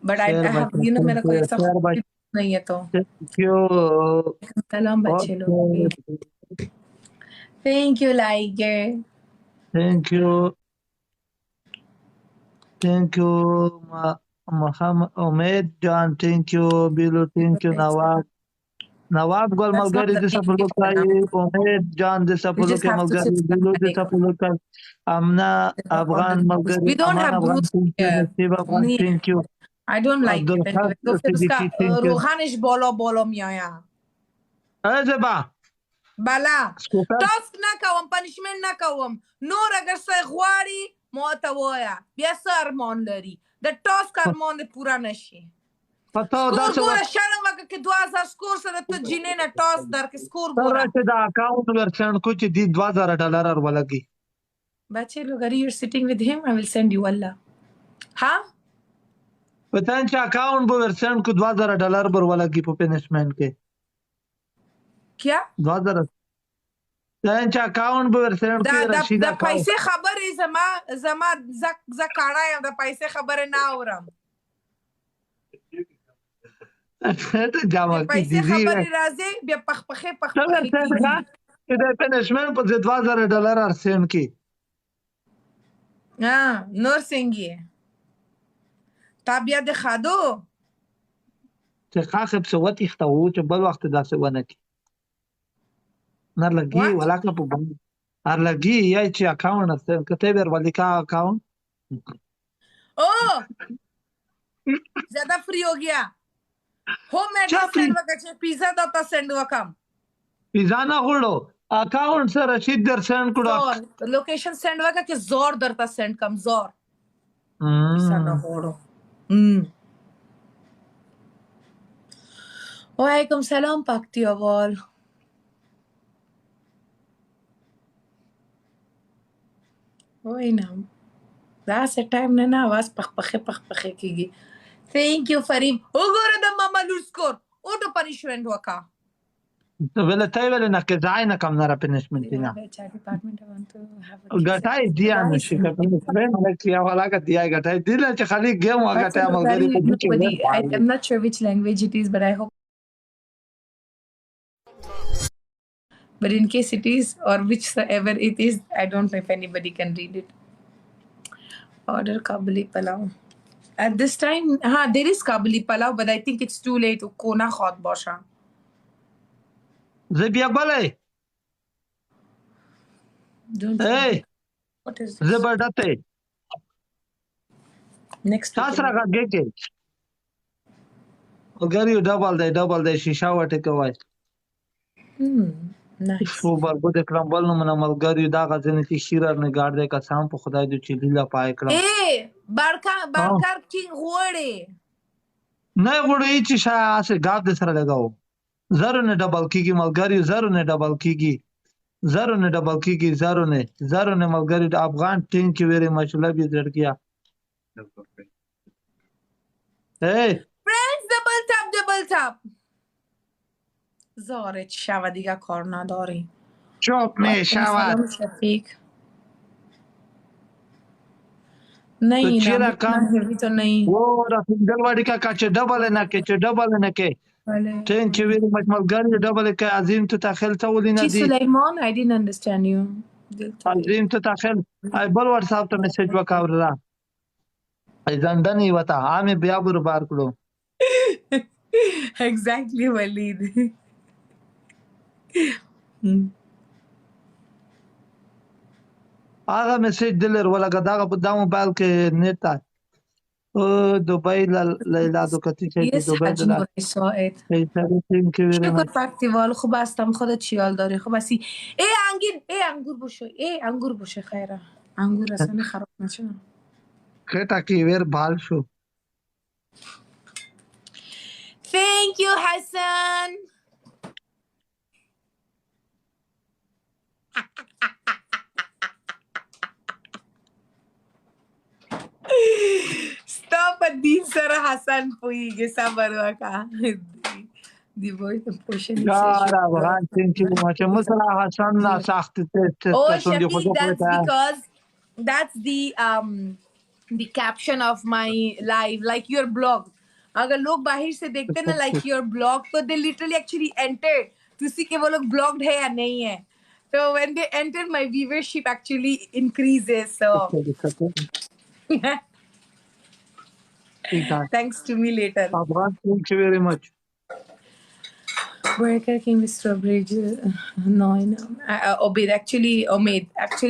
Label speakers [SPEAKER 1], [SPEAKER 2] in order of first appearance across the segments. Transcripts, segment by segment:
[SPEAKER 1] but I have, you know, मेरा कोई ऐसा नहीं है तो सलाम बच्चे लोग. Thank you Liger.
[SPEAKER 2] Thank you Muhammad Umaid John. Thank you Bilu. Thank you Nawab Gol Malgari Disapulukai. Umaid John Disapulukai Malgari. Bilu Disapulukai. Amna Afghan Malgari.
[SPEAKER 1] We don't have booths here.
[SPEAKER 2] Thank you.
[SPEAKER 1] I don't like it anyway. तो फिर उसका रोहानिश बोलो मियाँ.
[SPEAKER 2] Zeba.
[SPEAKER 1] Bala. Task ना कवम, punishment ना कवम. नोर अगर सही मोतवाया. Yes armon लरी. The task armon de पूरा नशी. Score गोरा शरण वक्त के 2000 score से तो जिने ना task दर के score गोरा.
[SPEAKER 2] सर दा account version कुछ दी $2000 वाला की.
[SPEAKER 1] बच्चे लोग अगर you're sitting with him, I will send you Allah. हाँ?
[SPEAKER 2] बताएं क्या account version को $2000 बर वाला की punishment के.
[SPEAKER 1] क्या?
[SPEAKER 2] 2000 त्यांच्या अकाउंट वर सेंड के रशीदा
[SPEAKER 1] द पैसे खबर है जमा काढा है द पैसे खबर है ना औरम
[SPEAKER 2] ते जमा की
[SPEAKER 1] पैसे खबर है राजे बे पखपखे
[SPEAKER 2] की ते punishment पर $2000 सेंड की
[SPEAKER 1] हां नूर सिंगी ताबिया दिखा दो
[SPEAKER 2] ते खाखब सवत يختو چې بل وخت داسې ونه کی نر لګي ولا کا په بند ار لګي یا چې اکاونټ است کته بیر ولي کا اکاونट
[SPEAKER 1] ओ ज्यादा फ्री हो गया होम एड्रेस सेंड वका पिज्जा दाता सेंड वकम
[SPEAKER 2] पिज्जा ना होड़ो अकाउंट से रशीद दर सेंड कुडो
[SPEAKER 1] लोकेशन सेंड वका के जोर दरता सेंड कम जोर पिज्जा ना होड़ो वालेकुम सलाम पाकती अवल ओए ना that's a time ना आवाज पखपखे कीगी thank you फरीम ओगोरे द मामा लू स्कोर ऑटो पनिशमेंट वका
[SPEAKER 2] तो वेले ताई वेले ना के जायना कम ना पनिशमेंट ना
[SPEAKER 1] बेचा डिपार्टमेंट वांट टू हैव
[SPEAKER 2] गटाई दिया न शिका पनिशमेंट किया वाला का दिया गटाई दिल च खाली गेम वा गटाई मगर
[SPEAKER 1] I'm not sure which language it is but I hope but in case it is or whichever it is I don't know if anybody can read it. Order kabuli palau at this time there is kabuli palau but I think it's too late kona khot bosha
[SPEAKER 2] زیباگل hey
[SPEAKER 1] what is this
[SPEAKER 2] zeba date
[SPEAKER 1] next
[SPEAKER 2] tasra ga gege अगर U double दे शीशा वटे कोई
[SPEAKER 1] nice
[SPEAKER 2] फो बार बो देखलम बल न मन मलगर यू दा गजने की शिरर ने गाड़ दे का शाम पे खुदा जो चिलीला पाए कलम
[SPEAKER 1] ए बारकार किंग होड़े
[SPEAKER 2] नहीं गुड़े इच शा से गाद दे सर लगाओ जरो ने डबल कीगी मलगर यू जरो ने डबल कीगी जरो ने मलगर यू Afghan thank you very much love you लड़कियां hey
[SPEAKER 1] friends double tap زارت شوا دیگه کار نداری
[SPEAKER 2] چوب می شود
[SPEAKER 1] شفیق नहीं
[SPEAKER 2] तो चेरा काम
[SPEAKER 1] है तो नहीं
[SPEAKER 2] वो रफीगलवाड़ी का काचे डबल है ना के थैंक यू वेरी मच मलगर डबल के अजीम तो दाखिल तौली ना दी
[SPEAKER 1] Suleman I didn't understand you
[SPEAKER 2] अजीम तो दाखिल आई बल व्हाट्सएप पे मैसेज वकावरा आई जंदनी वता आमे बियाबुर बार करो
[SPEAKER 1] exactly Walid
[SPEAKER 2] आगा मैसेज दिलर वाला गदागा पदा मोबाइल के नेट था ओ दुबई लैला दो कती से दुबई दला
[SPEAKER 1] شکر پکتیوال خوب هستم خودت چیال داری خوب هستی انگور بوشه خیره انگور اصلا خراب نشه
[SPEAKER 2] خیتا کی ویر بال شو
[SPEAKER 1] thank you Hassan stop الدين سر حسن پویگه صبر وکا دی boy the portion
[SPEAKER 2] یار افغان thank you much مثلا حسن نا سخت
[SPEAKER 1] because that's the caption of my live like your blog अगर लोग बाहर से देखते ना लाइक योर ब्लॉग तो they literally actually enter to see कि वो लोग ब्लॉग्ड है या नहीं है. So when they enter, my viewership actually increases. So thanks to me later.
[SPEAKER 2] Thank you very much.
[SPEAKER 1] Burger King with strawberry. No, Obed actually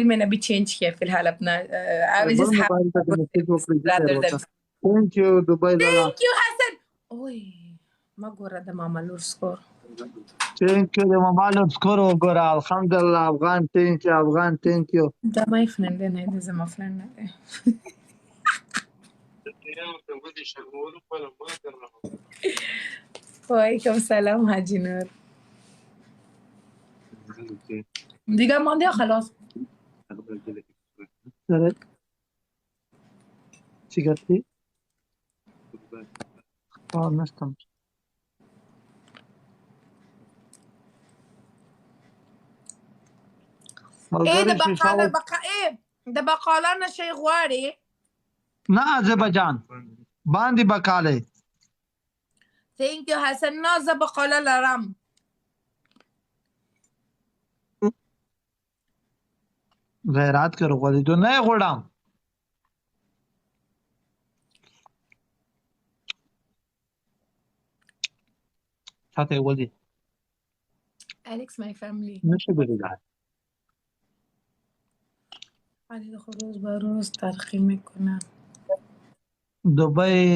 [SPEAKER 1] मैंने अभी change किया फिलहाल अपना. I was just happy rather than.
[SPEAKER 2] Thank you Dubai.
[SPEAKER 1] Thank you Hassan. Oy, ما ګوره د ماما لور score.
[SPEAKER 2] Thank you د ماما لور score وګوره. الحمدلله افغان thank you افغان thank you.
[SPEAKER 1] دا my friend نه دی زما friend نه دی. وعلیکم السلام حاجی نور. دیگه مانده خلاص.
[SPEAKER 2] سیگارتی؟ نستم.
[SPEAKER 1] د بقالانه شي غواړي؟
[SPEAKER 2] نه زبجان باندې بقاله.
[SPEAKER 1] Thank you حسن. نه زه بقاله لرم.
[SPEAKER 2] غیرات کرو غواړي تو نه غوړم. ساته ولي
[SPEAKER 1] Alex my family.
[SPEAKER 2] نشه بریدن.
[SPEAKER 1] علی خروز بروز ترخیم میکنم.
[SPEAKER 2] دبی